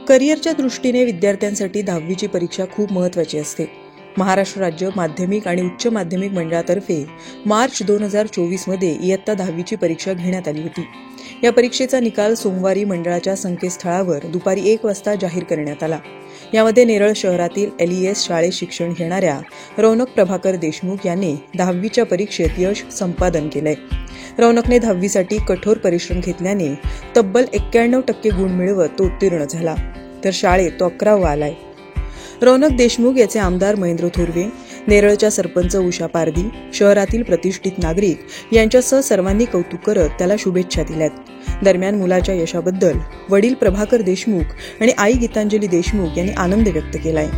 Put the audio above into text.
करिअरच्या दृष्टीने विद्यार्थ्यांसाठी 10वीची परीक्षा खूप महत्त्वाची असते. महाराष्ट्र राज्य माध्यमिक आणि उच्च माध्यमिक मंडळातर्फे मार्च 2024 मध्ये इयत्ता 10वीची परीक्षा घेण्यात आली होती. या परीक्षेचा निकाल सोमवारी मंडळाच्या संकेतस्थळावर दुपारी 1 वाजता जाहीर करण्यात आला. यामध्ये नेरळ शहरातील LES शाळेत शिक्षण घेणाऱ्या रौनक प्रभाकर देशमुख यांनी 10वीच्या परीक्षेत यश संपादन केलंय. रौनकने 10वीसाठी कठोर परिश्रम घेतल्याने तब्बल 91% गुण मिळवत तो उत्तीर्ण झाला, तर शाळेत तो 11वा आलाय. रौनक देशमुख याचे आमदार महेंद्र थोरवे, नेरळच्या सरपंच उषा पारधी, शहरातील प्रतिष्ठित नागरिक यांच्यासह सर्वांनी कौतुक करत त्याला शुभेच्छा दिल्यात. दरम्यान मुलाच्या यशाबद्दल वडील प्रभाकर देशमुख आणि आई गीतांजली देशमुख यांनी आनंद व्यक्त केलाय.